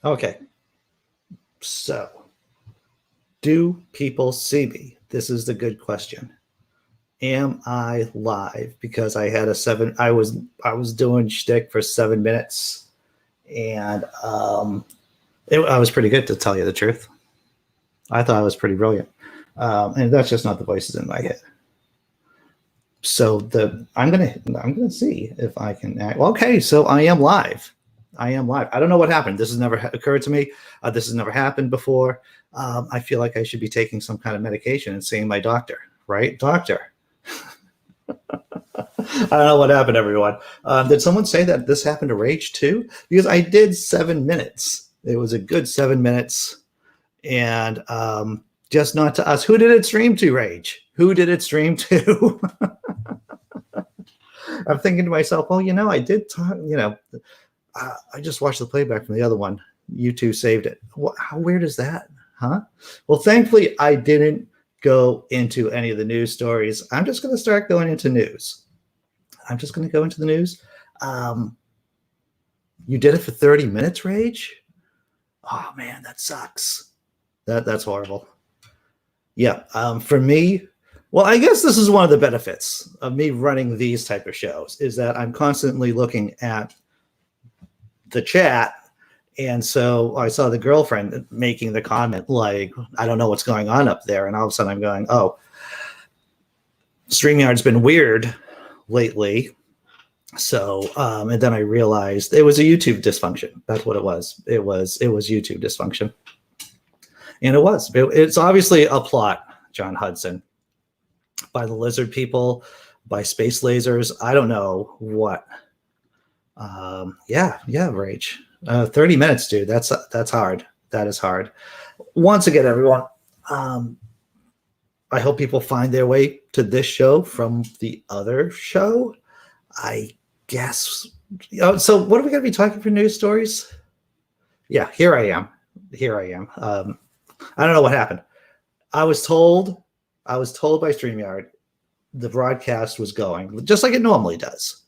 Okay. So, do people see me? This is the good question. Am I live? Because I had a seven. I was doing shtick for 7 minutes, and I was pretty good, to tell you the truth. I thought I was pretty brilliant, and that's just not the voices in my head. So I'm gonna see if I can act. Okay, so I am live. I am live. I don't know what happened. This has never occurred to me. This has never happened before. I feel like I should be taking some kind of medication and seeing my doctor. Right, doctor. I don't know what happened, everyone. Did someone say that this happened to Rage too? Because I did 7 minutes. It was a good 7 minutes, and just not to us. Who did it stream to, Rage? Who did it stream to? I'm thinking to myself, oh, I did talk, I just watched the playback from the other one. You two saved it. How weird is that? Huh? Well, thankfully, I didn't go into any of the news stories. I'm just going to start going into news. I'm just going to go into the news. You did it for 30 minutes, Rage? Oh, man, that sucks. That's horrible. Yeah, for me, well, I guess this is one of the benefits of me running these type of shows is that I'm constantly looking at the chat. And so I saw the girlfriend making the comment, like, I don't know what's going on up there. And all of a sudden I'm going, oh, StreamYard's been weird lately. So, and then I realized it was a YouTube dysfunction. That's what it was. It was YouTube dysfunction. And it's obviously a plot, John Hudson, by the lizard people, by space lasers. I don't know what. Yeah, Rage. 30 minutes, dude. That's hard. That is hard. Once again, everyone, I hope people find their way to this show from the other show. I guess. So what are we going to be talking for news stories? Yeah, here I am. I don't know what happened. I was told by StreamYard the broadcast was going just like it normally does.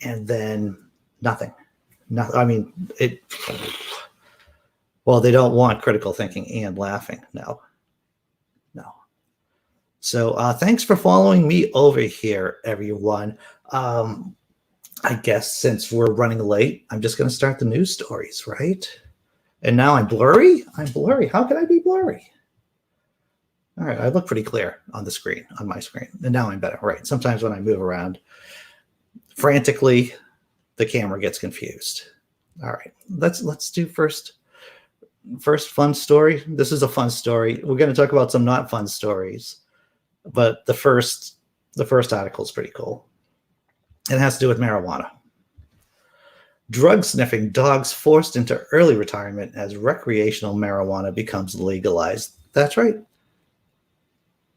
And then nothing. I mean, well, they don't want critical thinking and laughing. No. So thanks for following me over here, everyone. I guess since we're running late, I'm just going to start the news stories, right? And now I'm blurry? How can I be blurry? All right, I look pretty clear on the screen, on my screen. And now I'm better, right? Sometimes when I move around frantically, the camera gets confused. All right, let's do first fun story. This is a fun story. We're going to talk about some not fun stories, but the first article is pretty cool. It has to do with marijuana. Drug sniffing dogs forced into early retirement as recreational marijuana becomes legalized. That's right.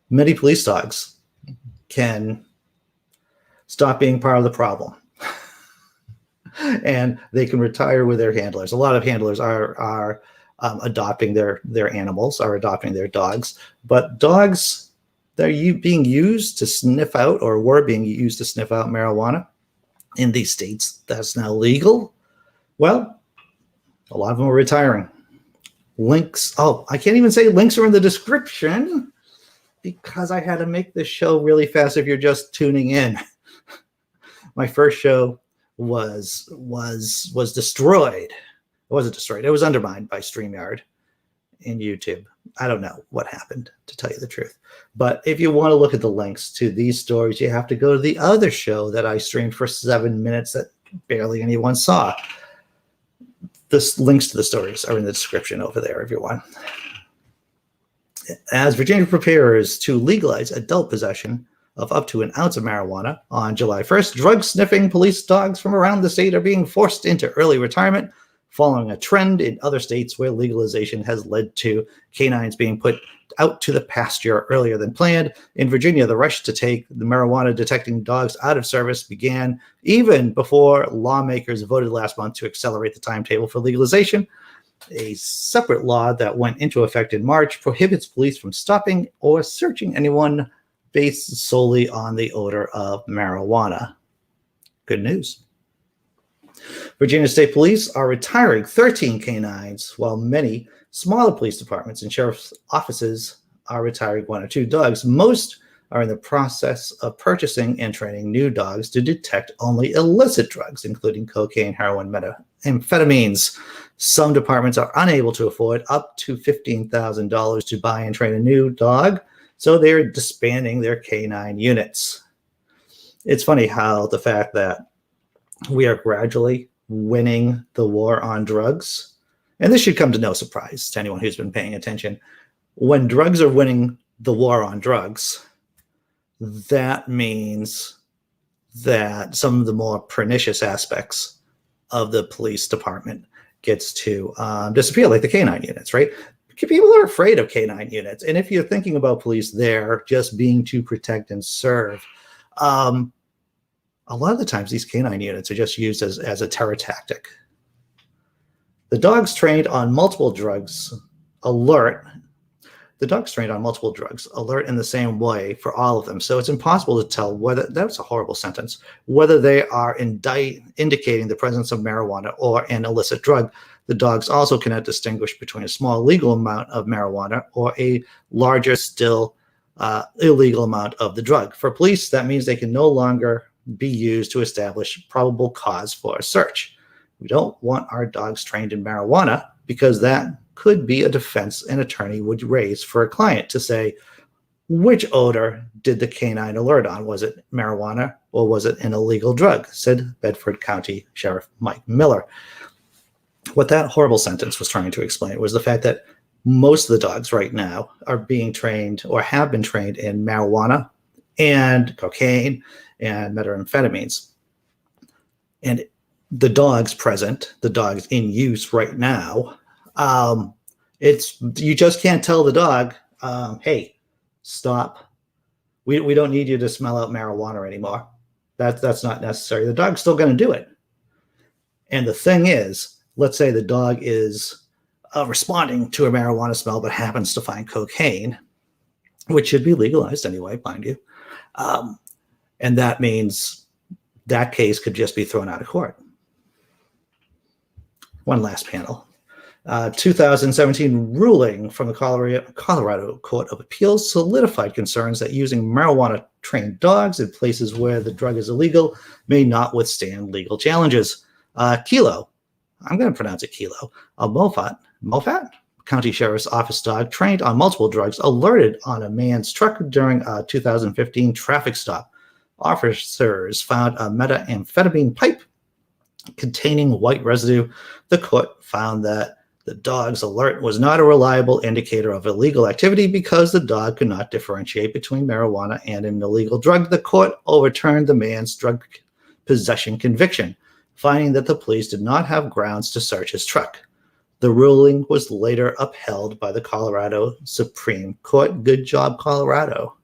Many police dogs can stop being part of the problem. And they can retire with their handlers. A lot of handlers are adopting their animals, are adopting their dogs. But dogs that are being used to sniff out, or were being used to sniff out marijuana in these states that's now legal, well, a lot of them are retiring. Links. Oh, I can't even say links are in the description because I had to make this show really fast if you're just tuning in. My first show was destroyed. It wasn't destroyed. It was undermined by StreamYard and YouTube. I don't know what happened, to tell you the truth. But if you want to look at the links to these stories, you have to go to the other show that I streamed for 7 minutes that barely anyone saw. The links to the stories are in the description over there, everyone. As Virginia prepares to legalize adult possession of up to an ounce of marijuana on July 1st, drug-sniffing police dogs from around the state are being forced into early retirement, following a trend in other states where legalization has led to canines being put out to the pasture earlier than planned. In Virginia, the rush to take the marijuana detecting dogs out of service began even before lawmakers voted last month to accelerate the timetable for legalization. A separate law that went into effect in March prohibits police from stopping or searching anyone based solely on the odor of marijuana. Good news. Virginia State Police are retiring 13 canines, while many smaller police departments and sheriff's offices are retiring 1 or 2 dogs. Most are in the process of purchasing and training new dogs to detect only illicit drugs, including cocaine, heroin, methamphetamines. Some departments are unable to afford up to $15,000 to buy and train a new dog, so they're disbanding their canine units. It's funny how the fact that we are gradually winning the war on drugs, and this should come to no surprise to anyone who's been paying attention. When drugs are winning the war on drugs, that means that some of the more pernicious aspects of the police department gets to disappear, like the canine units, right? People are afraid of canine units. And if you're thinking about police there just being to protect and serve, a lot of the times these canine units are just used as a terror tactic. The dogs trained on multiple drugs alert in the same way for all of them. So it's impossible to tell whether, that's a horrible sentence, whether they are indicating the presence of marijuana or an illicit drug. The dogs also cannot distinguish between a small legal amount of marijuana or a larger, still illegal amount of the drug. For police, that means they can no longer be used to establish probable cause for a search. We don't want our dogs trained in marijuana because that could be a defense an attorney would raise for a client to say, which odor did the canine alert on? Was it marijuana or was it an illegal drug? Said Bedford County Sheriff Mike Miller. What that horrible sentence was trying to explain was the fact that most of the dogs right now are being trained or have been trained in marijuana and cocaine and methamphetamines. And the dogs present, the dogs in use right now, you just can't tell the dog, hey, stop. We don't need you to smell out marijuana anymore. That's not necessary. The dog's still going to do it. And the thing is, let's say the dog is responding to a marijuana smell but happens to find cocaine, which should be legalized anyway, mind you. And that means that case could just be thrown out of court. One last panel. 2017 ruling from the Colorado Court of Appeals solidified concerns that using marijuana-trained dogs in places where the drug is illegal may not withstand legal challenges. Kilo, I'm going to pronounce it Kilo, a Moffat County Sheriff's Office dog trained on multiple drugs alerted on a man's truck during a 2015 traffic stop. Officers found a methamphetamine pipe containing white residue. The court found that the dog's alert was not a reliable indicator of illegal activity because the dog could not differentiate between marijuana and an illegal drug. The court overturned the man's drug possession conviction, finding that the police did not have grounds to search his truck. The ruling was later upheld by the Colorado Supreme Court. Good job, Colorado.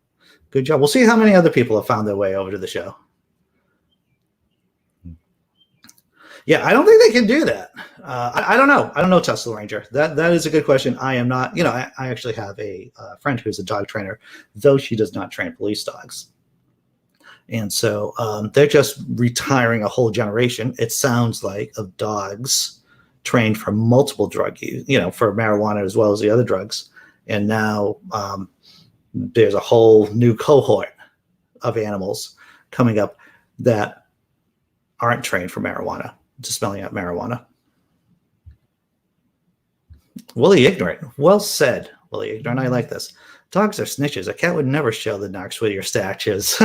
Good job. We'll see how many other people have found their way over to the show. Yeah, I don't think they can do that. I don't know. I don't know, Tesla Ranger. That is a good question. I am not, I actually have a friend who's a dog trainer, though she does not train police dogs. And so they're just retiring a whole generation, it sounds like, of dogs trained for multiple drug use, for marijuana as well as the other drugs. And now there's a whole new cohort of animals coming up that aren't trained for marijuana, to smelling out marijuana. Willie Ignorant. Well said, Willie Ignorant. I like this. Dogs are snitches. A cat would never show the narcs with your statches.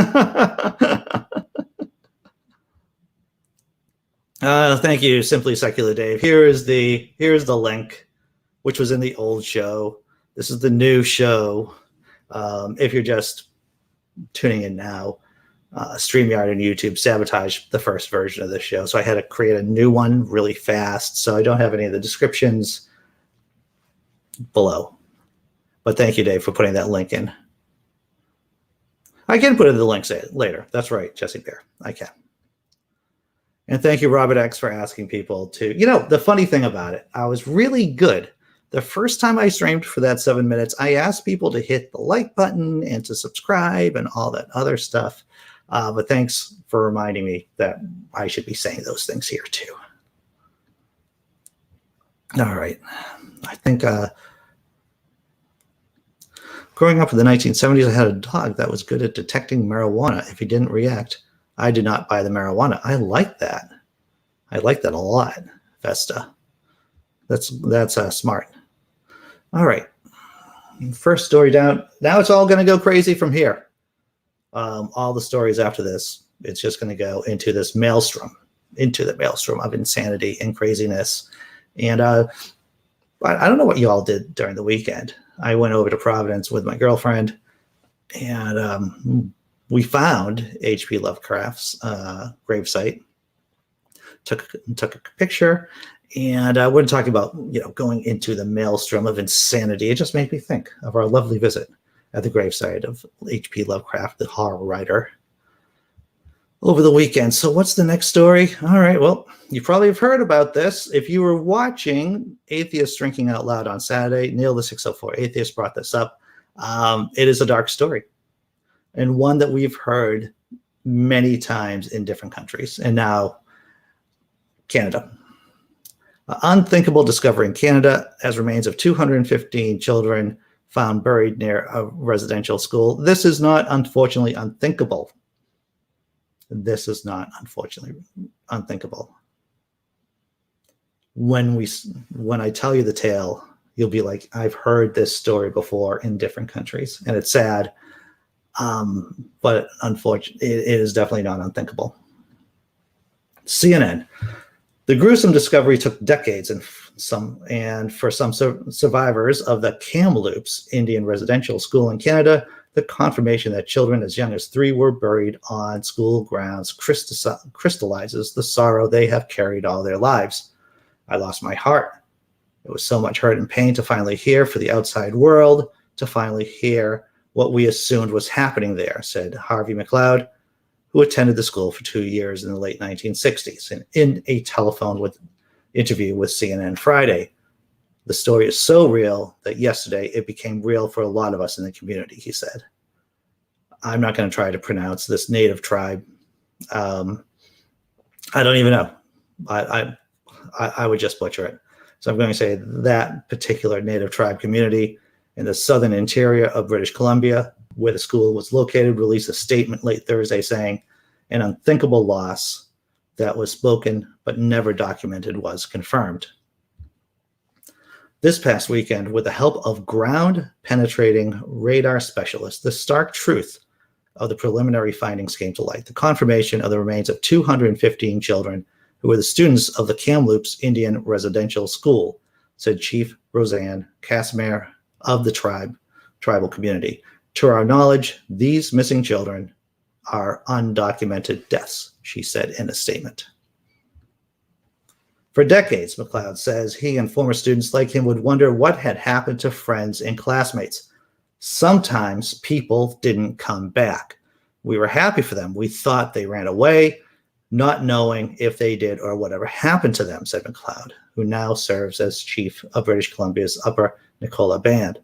Thank you, Simply Secular Dave. Here's the link, which was in the old show. This is the new show. If you're just tuning in now, StreamYard and YouTube sabotaged the first version of this show, so I had to create a new one really fast. So I don't have any of the descriptions below. But thank you, Dave, for putting that link in. I can put in the links later. That's right, Jesse Bear. I can. And thank you, Robert X, for asking people to, the funny thing about it, I was really good. The first time I streamed for that 7 minutes, I asked people to hit the like button and to subscribe and all that other stuff. But thanks for reminding me that I should be saying those things here too. All right. I think growing up in the 1970s, I had a dog that was good at detecting marijuana. If he didn't react, I did not buy the marijuana. I like that. I like that a lot, Vesta. That's smart. All right. First story down. Now it's all going to go crazy from here. All the stories after this, it's just going to go into this maelstrom, into the maelstrom of insanity and craziness. And I don't know what you all did during the weekend. I went over to Providence with my girlfriend, and we found H.P. Lovecraft's gravesite. Took a picture, and we're talking about going into the maelstrom of insanity. It just made me think of our lovely visit at the gravesite of H.P. Lovecraft, the horror writer, over the weekend. So what's the next story? All right, well, you probably have heard about this. If you were watching Atheists Drinking Out Loud on Saturday, Neil the 604 Atheist brought this up. It is a dark story, and one that we've heard many times in different countries, and now Canada. Unthinkable discovery in Canada as remains of 215 children found buried near a residential school. This is not, unfortunately, unthinkable. This is not, unfortunately, unthinkable. When I tell you the tale, you'll be like, I've heard this story before in different countries, and it's sad, but unfortunately, it is definitely not unthinkable. CNN. The gruesome discovery took decades, and for some survivors of the Kamloops Indian residential school in Canada, the confirmation that children as young as 3 were buried on school grounds crystallizes the sorrow they have carried all their lives. I lost my heart. It was so much hurt and pain to finally hear for the outside world, to finally hear what we assumed was happening there, said Harvey McLeod, who attended the school for 2 years in the late 1960s, and in a telephone interview with CNN Friday. The story is so real that yesterday it became real for a lot of us in the community, he said. I'm not going to try to pronounce this native tribe. I don't even know. I would just butcher it. So I'm going to say that particular native tribe community in the southern interior of British Columbia, where the school was located, released a statement late Thursday saying an unthinkable loss that was spoken but never documented was confirmed. This past weekend, with the help of ground-penetrating radar specialists, the stark truth of the preliminary findings came to light. The confirmation of the remains of 215 children who were the students of the Kamloops Indian Residential School, said Chief Roseanne Casimir of the tribal community. To our knowledge, these missing children are undocumented deaths, she said in a statement. For decades, McLeod says, he and former students like him would wonder what had happened to friends and classmates. Sometimes people didn't come back. We were happy for them. We thought they ran away, not knowing if they did or whatever happened to them, said McLeod, who now serves as chief of British Columbia's Upper Nicola Band.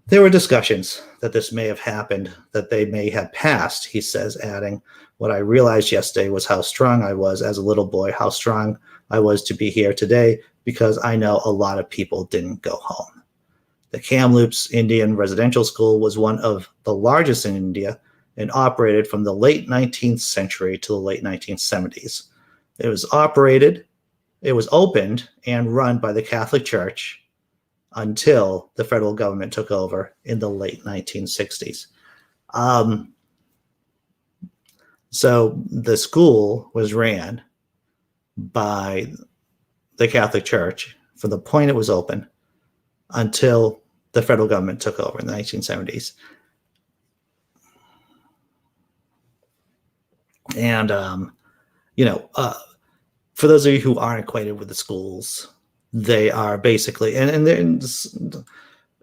There were discussions that this may have happened, that they may have passed, he says, adding, what I realized yesterday was how strong I was as a little boy, how strong I was to be here today, because I know a lot of people didn't go home. The Kamloops Indian Residential School was one of the largest in India and operated from the late 19th century to the late 1970s. It was opened and run by the Catholic Church until the federal government took over in the late 1960s. So the school was ran by the Catholic Church from the point it was open until the federal government took over in the 1970s. And, for those of you who aren't acquainted with the schools, they are basically, and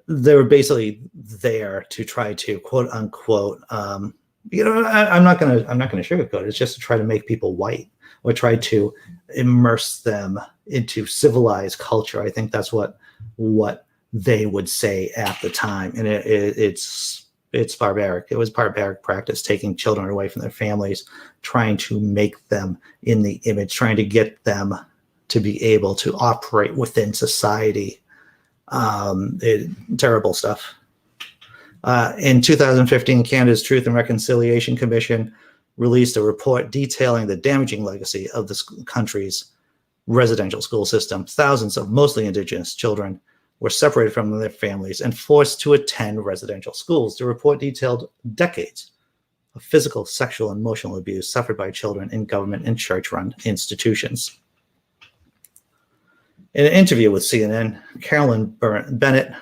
they're basically there to try to quote unquote, I'm not going to sugarcoat it. It's just to try to make people white or try to immerse them into civilized culture. I think that's what they would say at the time. And it's barbaric. It was barbaric practice, taking children away from their families, trying to make them in the image, trying to get them to be able to operate within society. Terrible stuff. In 2015, Canada's Truth and Reconciliation Commission released a report detailing the damaging legacy of the country's residential school system. Thousands of mostly Indigenous children were separated from their families and forced to attend residential schools. The report detailed decades of physical, sexual, and emotional abuse suffered by children in government and church-run institutions. In an interview with CNN, Carolyn Bennett,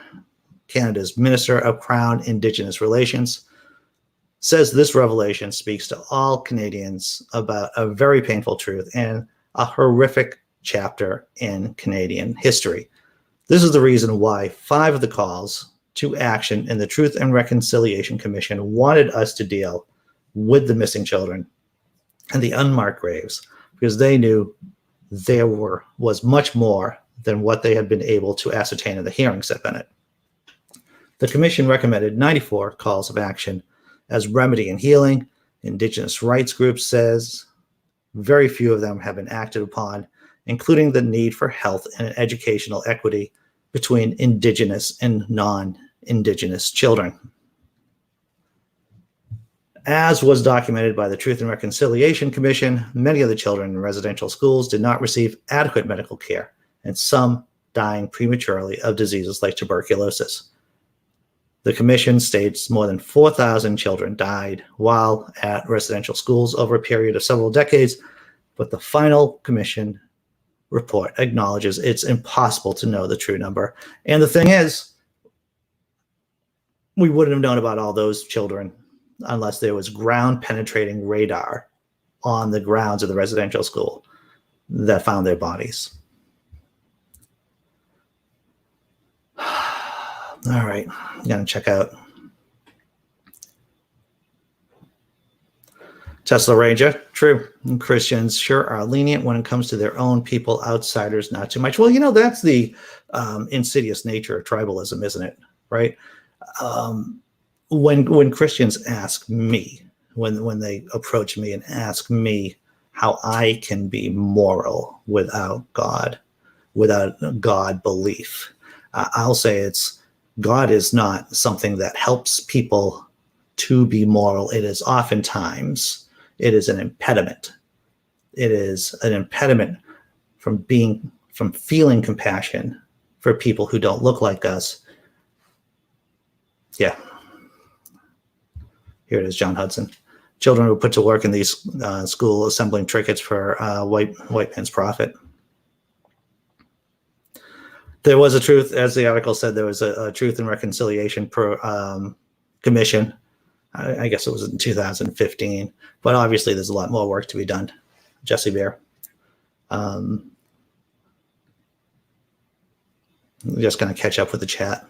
Canada's Minister of Crown Indigenous Relations, says this revelation speaks to all Canadians about a very painful truth and a horrific chapter in Canadian history. This is the reason why 5 of the calls to action in the Truth and Reconciliation Commission wanted us to deal with the missing children and the unmarked graves, because they knew there was much more than what they had been able to ascertain in the hearing, said Bennett. The commission recommended 94 calls of action as remedy and healing. Indigenous rights groups says very few of them have been acted upon, including the need for health and educational equity between Indigenous and non-Indigenous children. As was documented by the Truth and Reconciliation Commission, many of the children in residential schools did not receive adequate medical care, and some dying prematurely of diseases like tuberculosis. The commission states more than 4,000 children died while at residential schools over a period of several decades, but the final commission report acknowledges it's impossible to know the true number. And the thing is, we wouldn't have known about all those children unless there was ground-penetrating radar on the grounds of the residential school that found their bodies. All right, I'm going to check out Tesla Ranger. True. Christians sure are lenient when it comes to their own people, outsiders, not too much. Well, you know, that's the insidious nature of tribalism, isn't it? Right? When Christians ask me, when they approach me and ask me how I can be moral without God belief, I'll say God is not something that helps people to be moral. It is an impediment. It is an impediment from feeling compassion for people who don't look like us. Yeah. Here it is, John Hudson. Children were put to work in these schools assembling trinkets for white man's profit. There was a truth, as the article said, there was a Truth and Reconciliation Commission. I guess it was in 2015, but obviously there's a lot more work to be done. Jesse Bear. I'm just going to catch up with the chat.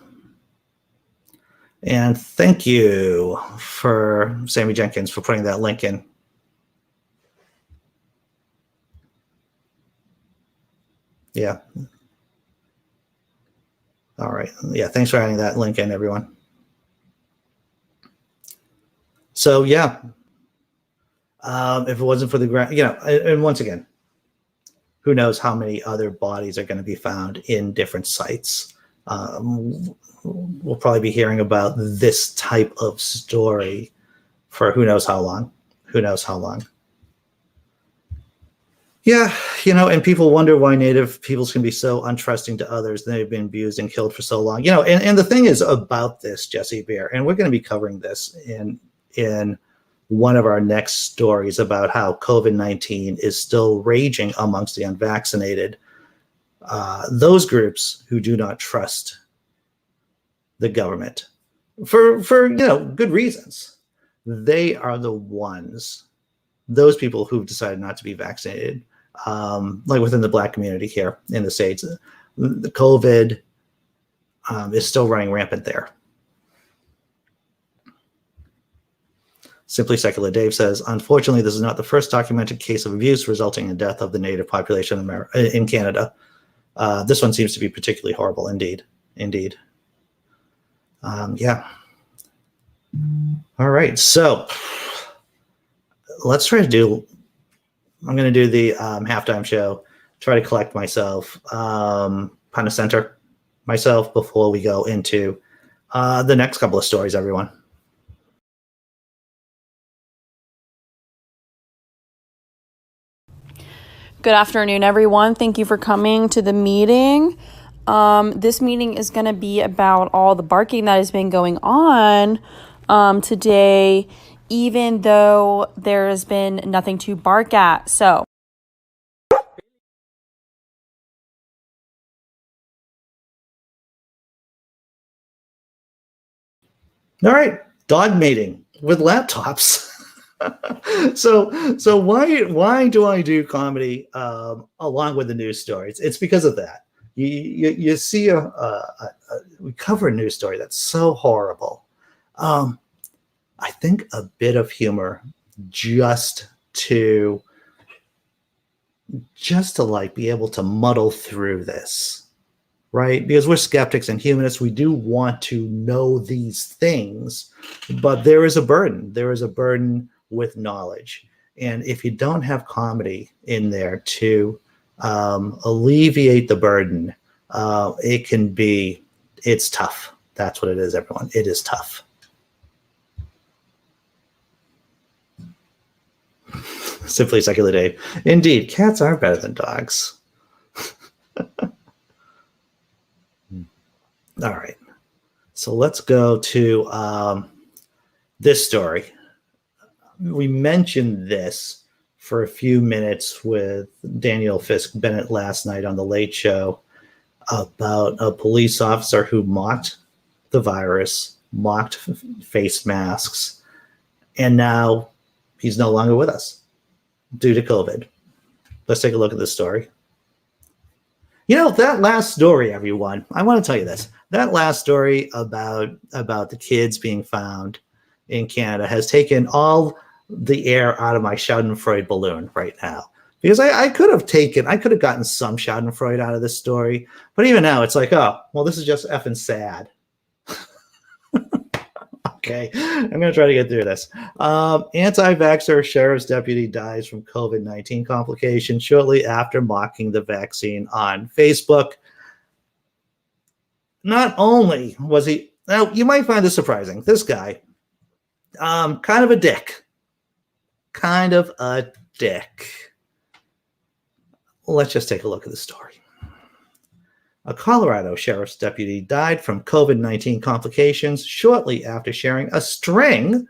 And thank you for Sammy Jenkins for putting that link in. Yeah. All right. Yeah, thanks for adding that link in, everyone. So, yeah, if it wasn't for the ground, and once again, who knows how many other bodies are going to be found in different sites. We'll probably be hearing about this type of story for who knows how long. Yeah, and people wonder why Native peoples can be so untrusting to others. They've been abused and killed for so long. And the thing is about this, Jesse Bear, and we're going to be covering this in one of our next stories about how COVID-19 is still raging amongst the unvaccinated. Those groups who do not trust the government for good reasons, they are the ones, those people who've decided not to be vaccinated. Like within the Black community here in the States, the COVID is still running rampant there. Simply Secular Dave says, unfortunately, this is not the first documented case of abuse resulting in death of the Native population in Canada. This one seems to be particularly horrible indeed. Yeah. All right. So let's try to I'm going to do the halftime show try to collect myself, kind of center myself before we go into the next couple of stories, everyone. Good afternoon, everyone. Thank you for coming to the meeting. This meeting is going to be about all the barking that has been going on today, even though there has been nothing to bark at. So, All right, dog mating with laptops. so why do I do comedy along with the news stories? It's because of that. You see we cover a news story that's so horrible. I think a bit of humor just to like be able to muddle through this, right? Because we're skeptics and humanists. We do want to know these things, but there is a burden. There is a burden with knowledge. And if you don't have comedy in there to alleviate the burden, it's tough. That's what it is, everyone. It is tough. Simply Secular Dave. Indeed, cats are better than dogs. All right. So let's go to this story. We mentioned this for a few minutes with Daniel Fisk Bennett last night on The Late Show about a police officer who mocked the virus, mocked face masks, and now he's no longer with us due to COVID. Let's take a look at this story. You know, that last story, everyone, I want to tell you this. That last story about the kids being found in Canada has taken all the air out of my Schadenfreude balloon right now. Because I could have gotten some Schadenfreude out of this story. But even now, it's like, oh, well, this is just effing sad. Okay, I'm going to try to get through this. Anti-vaxxer sheriff's deputy dies from COVID-19 complications shortly after mocking the vaccine on Facebook. Not only was he, now you might find this surprising, this guy, kind of a dick. Let's just take a look at the story. A Colorado sheriff's deputy died from COVID-19 complications shortly after sharing a string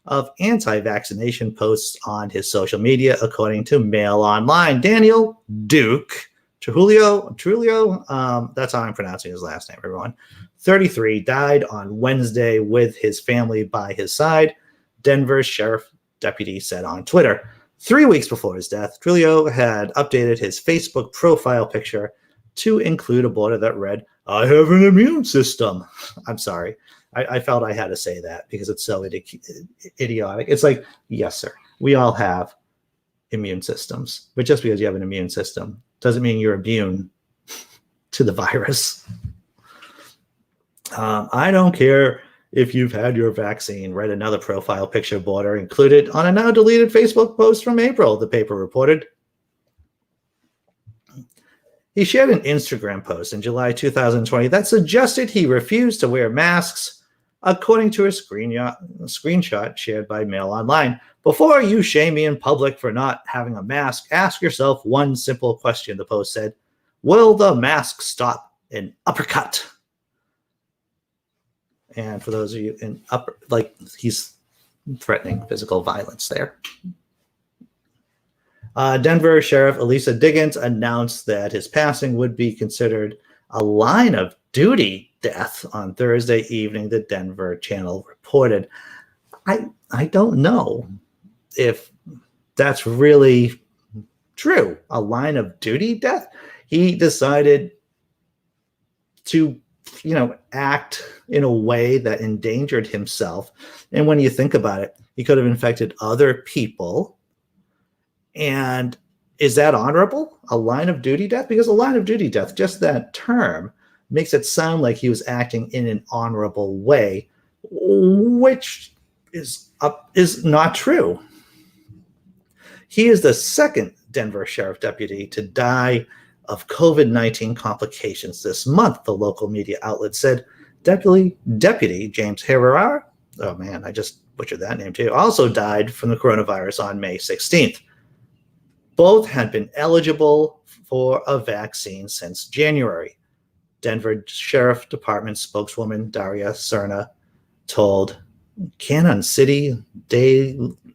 of anti-vaccination posts on his social media, according to Mail Online. Daniel Duke Trujillo, that's how I'm pronouncing his last name, everyone, 33, died on Wednesday with his family by his side, Denver's sheriff deputy said on Twitter. 3 weeks before his death, Trujillo had updated his Facebook profile picture to include a border that read, "I have an immune system." I'm sorry. I felt I had to say that because it's so idiotic. It's like, yes, sir, we all have immune systems. But just because you have an immune system doesn't mean you're immune to the virus. I don't care if you've had your vaccine, read another profile picture border included on a now deleted Facebook post from April, the paper reported. He shared an Instagram post in July 2020 that suggested he refused to wear masks, according to a screenshot shared by Mail Online. Before you shame me in public for not having a mask, ask yourself one simple question, the post said. Will the mask stop an uppercut? And for those of you in he's threatening physical violence there. Denver Sheriff Elisa Diggins announced that his passing would be considered a line of duty death on Thursday evening, the Denver Channel reported. I don't know if that's really true. A line of duty death? He decided to, act in a way that endangered himself. And when you think about it, he could have infected other people. And is that honorable? A line of duty death? Because a line of duty death, just that term, makes it sound like he was acting in an honorable way, which is not true. He is the second Denver sheriff deputy to die of COVID-19 complications this month, the local media outlet said. Deputy James Herrera, oh man, I just butchered that name too, also died from the coronavirus on May 16th. Both had been eligible for a vaccine since January. Denver Sheriff Department spokeswoman Daria Cerna told Canon City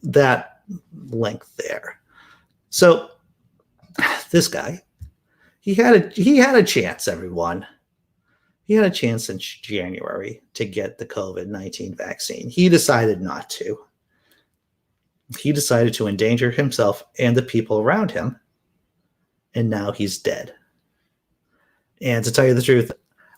that link there. So this guy, he had a chance, everyone. He had a chance since January to get the COVID-19 vaccine. He decided not to. He decided to endanger himself and the people around him, and now he's dead. And to tell you the truth,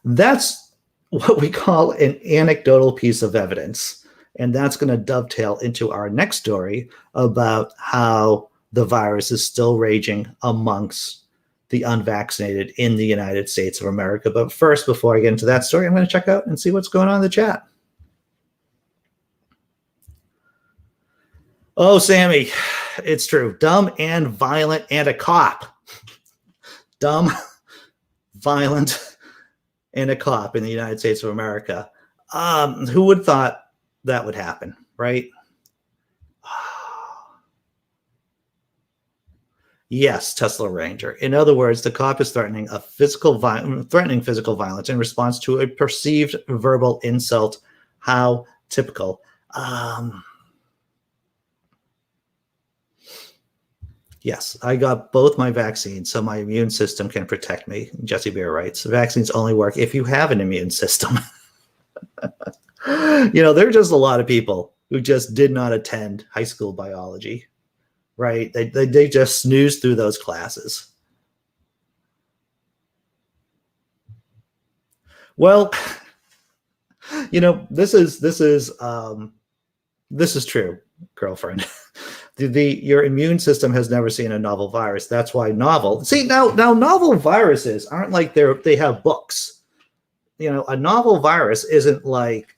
that's what we call an anecdotal piece of evidence. And that's going to dovetail into our next story about how the virus is still raging amongst the unvaccinated in the United States of America. But first, before I get into that story, I'm going to check out and see what's going on in the chat. Oh, Sammy, it's true. Dumb and violent and a cop. Dumb, violent, and a cop in the United States of America. Who would have thought that would happen, right? Yes, Tesla Ranger. In other words, the cop is threatening physical violence in response to a perceived verbal insult. How typical. Yes, I got both my vaccines, so my immune system can protect me. Jesse Bear writes, vaccines only work if you have an immune system. There are just a lot of people who just did not attend high school biology. Right? They just snooze through those classes. Well, this is true, girlfriend. Your immune system has never seen a novel virus. That's why novel. See, now novel viruses aren't like they have books. A novel virus isn't like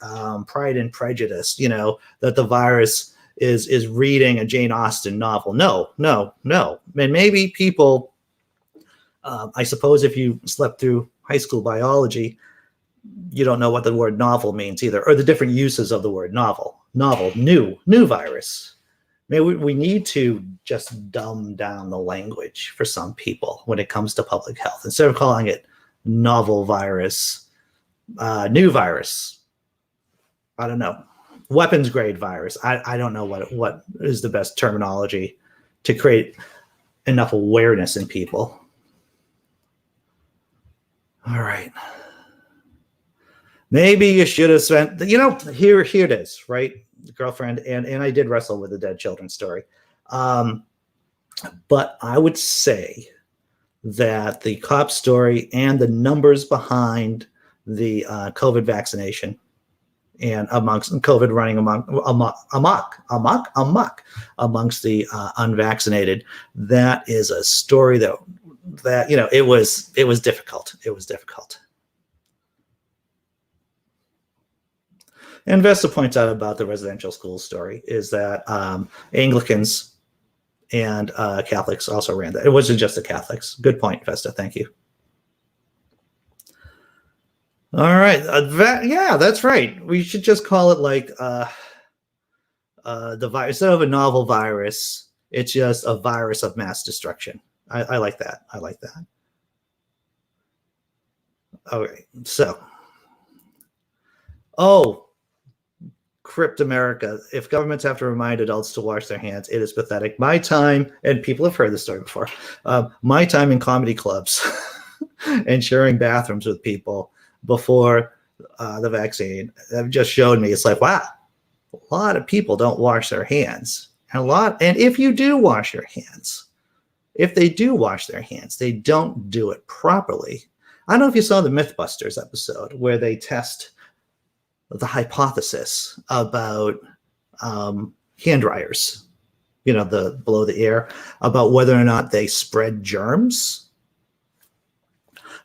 Pride and Prejudice, that the virus is reading a Jane Austen novel. No. And maybe people, I suppose if you slept through high school biology, you don't know what the word novel means either, or the different uses of the word novel, new virus. Maybe we need to just dumb down the language for some people when it comes to public health. Instead of calling it novel virus, new virus, I don't know. Weapons grade virus. I don't know what is the best terminology to create enough awareness in people. All right. Maybe you should have spent, here it is, right? Girlfriend. And I did wrestle with the dead children story. But I would say that the cop story and the numbers behind the COVID vaccination and amongst COVID running amok amongst the unvaccinated, that is a story that it was difficult. It was difficult. And Vesta points out about the residential school story is that Anglicans and Catholics also ran that. It wasn't just the Catholics. Good point, Vesta. Thank you. All right. Yeah, that's right. We should just call it like the virus. Instead of a novel virus, it's just a virus of mass destruction. I like that. I like that. Okay. So, Crypt America. If governments have to remind adults to wash their hands, it is pathetic. My time, and people have heard this story before, my time in comedy clubs and sharing bathrooms with people before the vaccine have just showed me it's like, wow, a lot of people don't wash their hands. And if you do wash your hands, if they do wash their hands, they don't do it properly. I don't know if you saw the Mythbusters episode where they test the hypothesis about hand dryers, the below the ear, about whether or not they spread germs.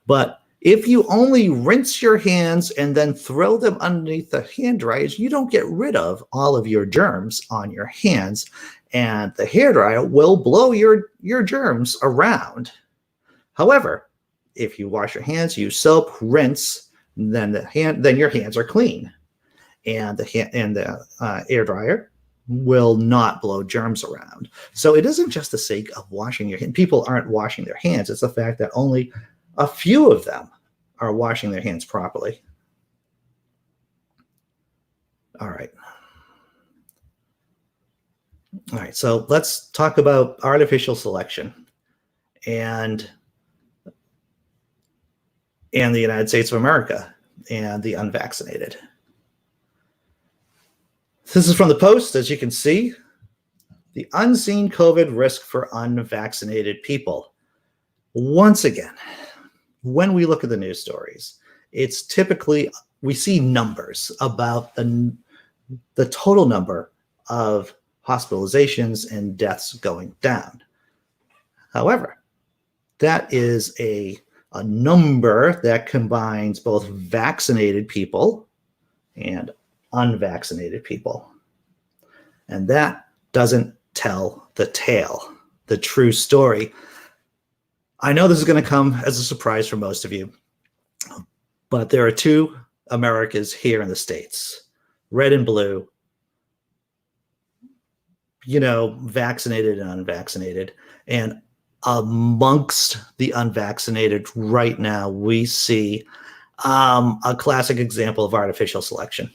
But if you only rinse your hands and then throw them underneath the hand dryers, you don't get rid of all of your germs on your hands. and the hairdryer will blow your germs around. However, if you wash your hands, use soap, rinse, then your hands are clean, and the air dryer will not blow germs around. So it isn't just the sake of washing your hands. People aren't washing their hands. It's the fact that only a few of them are washing their hands properly. All right. All right, so let's talk about artificial selection and the United States of America and the unvaccinated. This is from the Post, as you can see, the unseen COVID risk for unvaccinated people. Once again, when we look at the news stories, it's typically, we see numbers about the total number of hospitalizations and deaths going down. However, that is a number that combines both vaccinated people and unvaccinated people. And that doesn't tell the tale, the true story. I know this is going to come as a surprise for most of you, but there are two Americas here in the States, red and blue, vaccinated and unvaccinated. And amongst the unvaccinated right now, we see a classic example of artificial selection.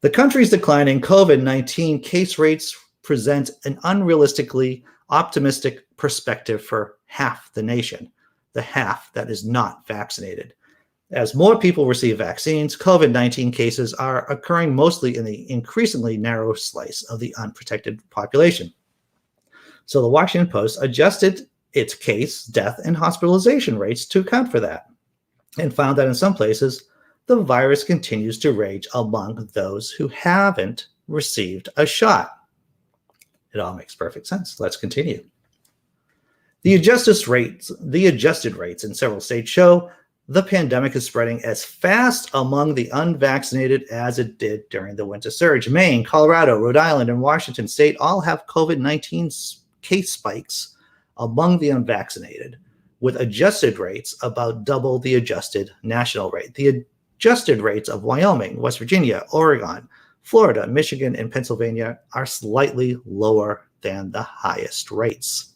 The country's declining COVID-19 case rates present an unrealistically optimistic perspective for half the nation, the half that is not vaccinated. As more people receive vaccines, COVID-19 cases are occurring mostly in the increasingly narrow slice of the unprotected population. So the Washington Post adjusted its case, death, and hospitalization rates to account for that, and found that in some places, the virus continues to rage among those who haven't received a shot. It all makes perfect sense. Let's continue. The adjusted rates in several states show the pandemic is spreading as fast among the unvaccinated as it did during the winter surge. Maine, Colorado, Rhode Island, and Washington State all have COVID-19 case spikes among the unvaccinated, with adjusted rates about double the adjusted national rate. The adjusted rates of Wyoming, West Virginia, Oregon, Florida, Michigan, and Pennsylvania are slightly lower than the highest rates.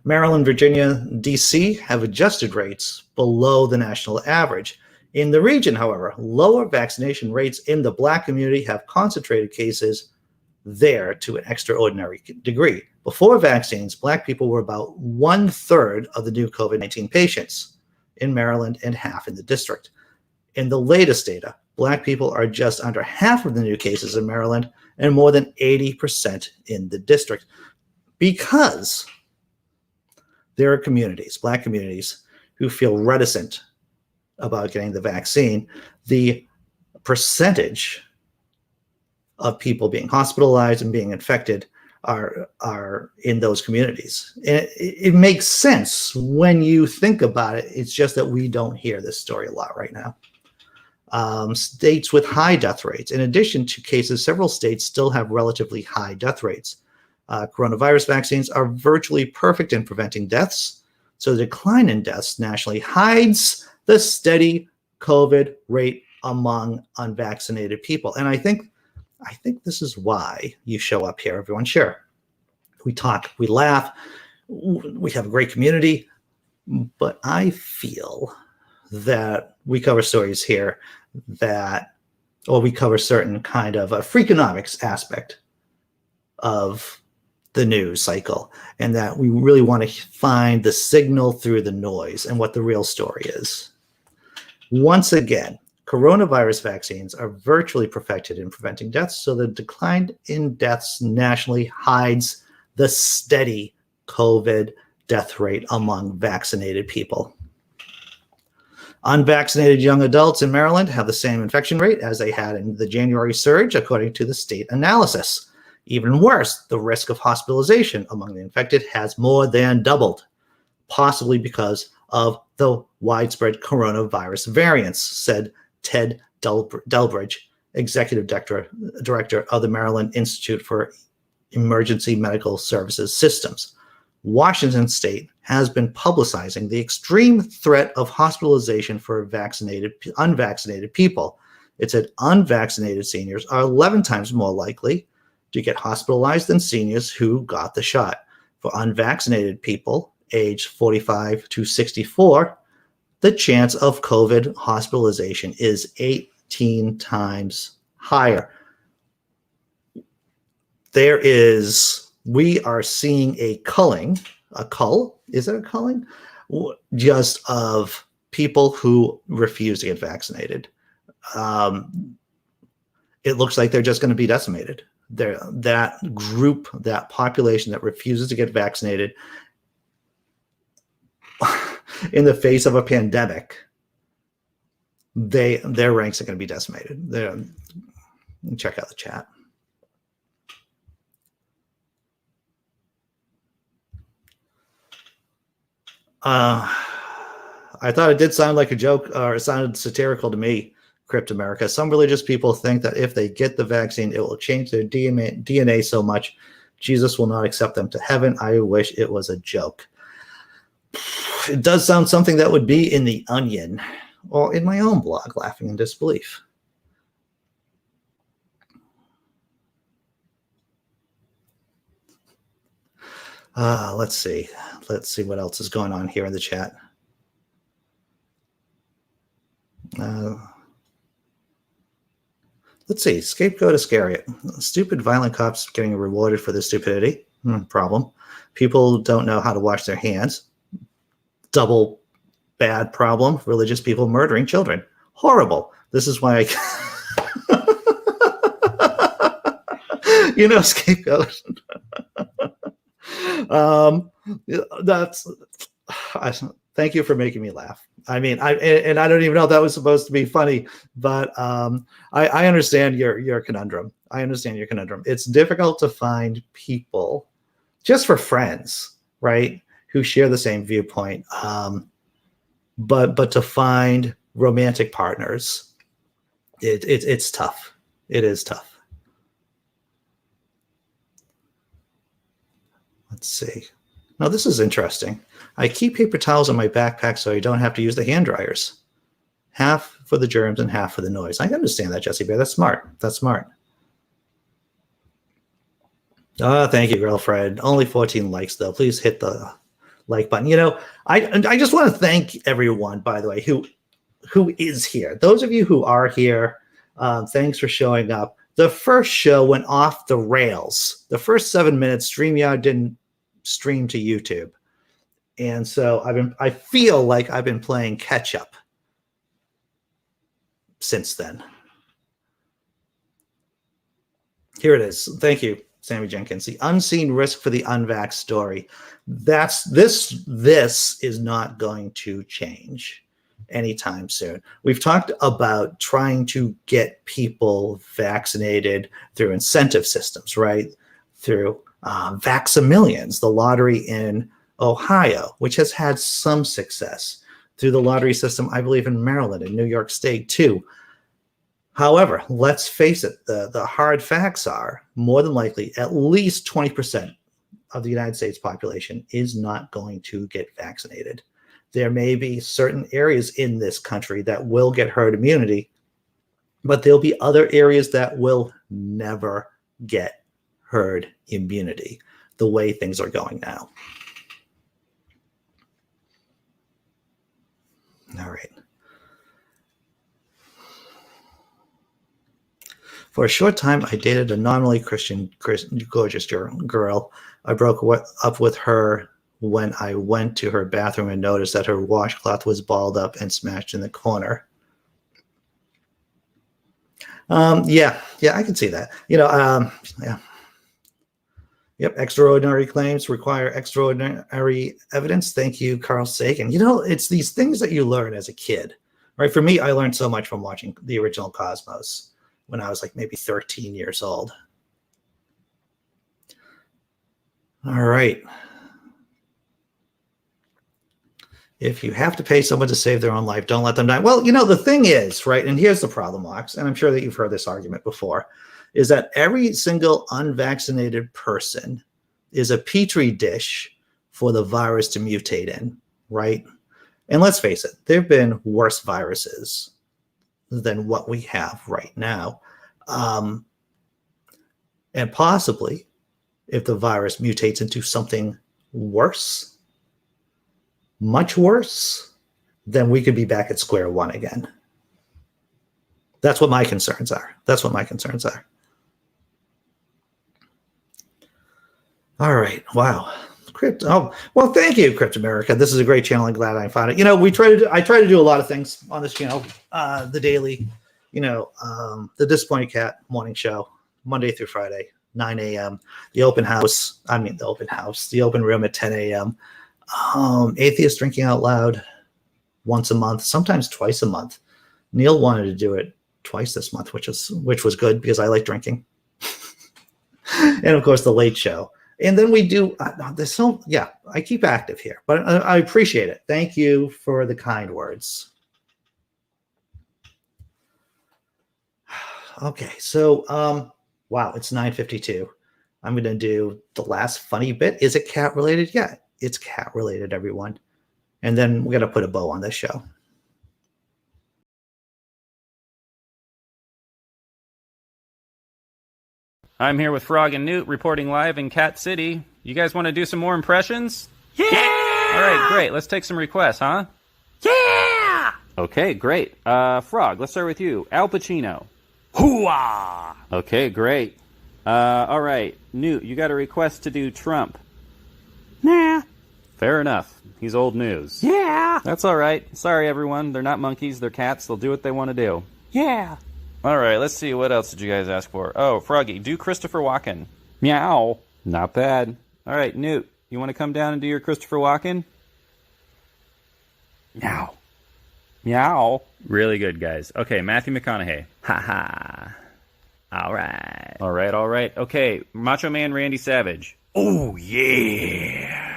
Maryland, Virginia, D.C. have adjusted rates below the national average. In the region, however, lower vaccination rates in the Black community have concentrated cases there to an extraordinary degree. Before vaccines, Black people were about 1/3 of the new COVID-19 patients in Maryland and half in the district. In the latest data, Black people are just under half of the new cases in Maryland and more than 80% in the district, because there are communities, Black communities, who feel reticent about getting the vaccine. The percentage of people being hospitalized and being infected are in those communities. And it makes sense when you think about it. It's just that we don't hear this story a lot right now. States with high death rates. In addition to cases, several states still have relatively high death rates. Coronavirus vaccines are virtually perfect in preventing deaths, so the decline in deaths nationally hides the steady COVID rate among unvaccinated people. And I think this is why you show up here, everyone. Sure, we talk, we laugh, we have a great community, but I feel that we cover stories here we cover certain kind of a Freakonomics aspect of the news cycle, and that we really want to find the signal through the noise and what the real story is. Once again, coronavirus vaccines are virtually perfected in preventing deaths, so the decline in deaths nationally hides the steady COVID death rate among vaccinated people. Unvaccinated young adults in Maryland have the same infection rate as they had in the January surge, according to the state analysis. Even worse, the risk of hospitalization among the infected has more than doubled, possibly because of the widespread coronavirus variants, said Ted Delbridge, executive director of the Maryland Institute for Emergency Medical Services Systems. Washington State has been publicizing the extreme threat of hospitalization for unvaccinated people. It said unvaccinated seniors are 11 times more likely to get hospitalized than seniors who got the shot. For unvaccinated people aged 45 to 64, the chance of COVID hospitalization is 18 times higher. We are seeing a culling, is it a culling? Just of people who refuse to get vaccinated. It looks like they're just going to be decimated. That group, that population that refuses to get vaccinated in the face of a pandemic, their ranks are going to be decimated. Check out the chat. I thought it did sound like a joke, or it sounded satirical to me, Crypt America. Some religious people think that if they get the vaccine, it will change their DNA so much Jesus will not accept them to heaven. I wish it was a joke. It does sound something that would be in The Onion or in my own blog, Laughing in Disbelief. Let's see. Let's see what else is going on here in the chat. Let's see. Scapegoat Iscariot. Stupid, violent cops getting rewarded for their stupidity. Problem. People don't know how to wash their hands. Double bad problem. Religious people murdering children. Horrible. This is why scapegoat. Thank you for making me laugh. I mean, I don't even know if that was supposed to be funny, but I understand your conundrum. I understand your conundrum. It's difficult to find people, just for friends, right, who share the same viewpoint. But to find romantic partners, it's tough. It is tough. Let's see. Now, this is interesting. I keep paper towels in my backpack so I don't have to use the hand dryers. Half for the germs and half for the noise. I understand that, Jesse Bear. That's smart. That's smart. Oh, thank you, girlfriend. Only 14 likes, though. Please hit the like button. I just want to thank everyone, by the way, who is here. Those of you who are here, thanks for showing up. The first show went off the rails. The first 7 minutes, StreamYard didn't stream to YouTube. And so I feel like I've been playing catch up since then. Here it is. Thank you, Sammy Jenkins. The unseen risk for the unvaxxed story. This is not going to change anytime soon. We've talked about trying to get people vaccinated through incentive systems, right? Through Vax-A-Millions, the lottery in Ohio, which has had some success, through the lottery system, I believe, in Maryland and New York State too. However, let's face it, the hard facts are more than likely at least 20% of the United States population is not going to get vaccinated. There may be certain areas in this country that will get herd immunity, but there'll be other areas that will never get herd immunity the way things are going now. All right. For a short time, I dated a nominally Christian gorgeous girl. I broke up with her when I went to her bathroom and noticed that her washcloth was balled up and smashed in the corner. Yeah, I can see that. Yeah. Yep, extraordinary claims require extraordinary evidence. Thank you, Carl Sagan. It's these things that you learn as a kid, right? For me, I learned so much from watching the original Cosmos when I was like maybe 13 years old. All right. If you have to pay someone to save their own life, don't let them die. Well, the thing is, right, and here's the problem, Ox, and I'm sure that you've heard this argument before, is that every single unvaccinated person is a petri dish for the virus to mutate in, right? And let's face it, there have been worse viruses than what we have right now. And possibly, if the virus mutates into something worse, much worse, then we could be back at square one again. That's what my concerns are. All right. Wow. Crypt. Oh, well, thank you, Crypt America. This is a great channel. I'm glad I found it. I try to do a lot of things on this channel. The daily, the Disappointed Cat morning show, Monday through Friday, 9 a.m. The open room at 10 a.m. Atheist Drinking Out Loud once a month, sometimes twice a month. Neil wanted to do it twice this month, which was good because I like drinking. And of course, the Late Show. And then we do I keep active here, but I appreciate it. Thank you for the kind words. Okay, so wow, it's 9:52. I'm going to do the last funny bit. Is it cat related? Yeah, it's cat related, everyone. And then we're going to put a bow on this show. I'm here with Frog and Newt reporting live in Cat City. You guys want to do some more impressions? Yeah! All right, great. Let's take some requests, huh? Yeah! Okay, great. Frog, let's start with you. Al Pacino. Hooah! Okay, great. All right, Newt, you got a request to do Trump. Nah. Fair enough. He's old news. Yeah! That's all right. Sorry, everyone. They're not monkeys. They're cats. They'll do what they want to do. Yeah! All right, let's see. What else did you guys ask for? Oh, Froggy, do Christopher Walken. Meow. Not bad. All right, Newt, you want to come down and do your Christopher Walken? Meow. Meow. Really good, guys. Okay, Matthew McConaughey. Ha. All right. All right. Okay, Macho Man Randy Savage. Oh, yeah!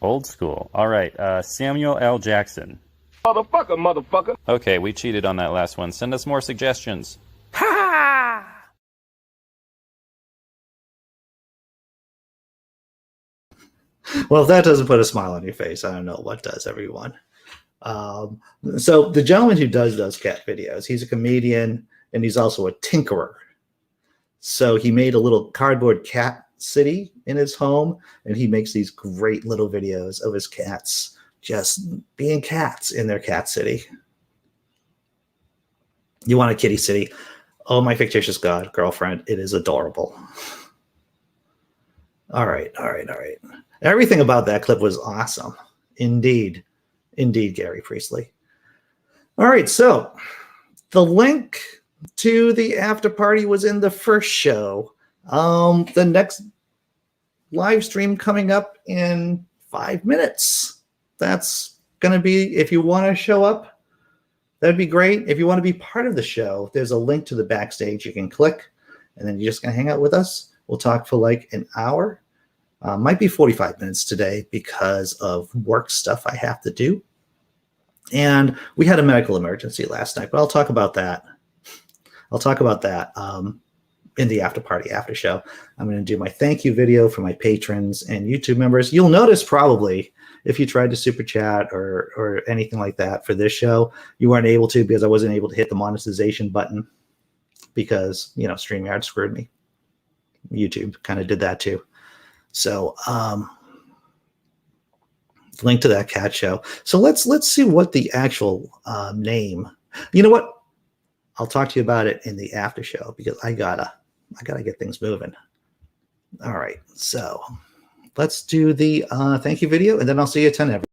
Old school. All right, Samuel L. Jackson. Motherfucker. Okay, we cheated on that last one. Send us more suggestions. Ha! Well, if that doesn't put a smile on your face, I don't know what does, everyone. So the gentleman who does those cat videos, he's a comedian and he's also a tinkerer. So he made a little cardboard cat city in his home, and he makes these great little videos of his cats just being cats in their cat city. You want a kitty city? Oh, my fictitious girlfriend. It is adorable. All right. Everything about that clip was awesome. Indeed, Gary Priestley. All right, so the link to the after party was in the first show. The next live stream coming up in 5 minutes. That's going to be, if you want to show up, that'd be great. If you want to be part of the show, there's a link to the backstage you can click, and then you're just going to hang out with us. We'll talk for like an hour. Might be 45 minutes today because of work stuff I have to do. And we had a medical emergency last night, but I'll talk about that. In the after show. I'm going to do my thank you video for my patrons and YouTube members. You'll notice probably if you tried to super chat or anything like that for this show, you weren't able to because I wasn't able to hit the monetization button because, StreamYard screwed me. YouTube kind of did that too. So, link to that cat show. So let's see what the actual name. You know what? I'll talk to you about it in the after show because I gotta get things moving. All right, so let's do the thank you video, and then I'll see you at 10.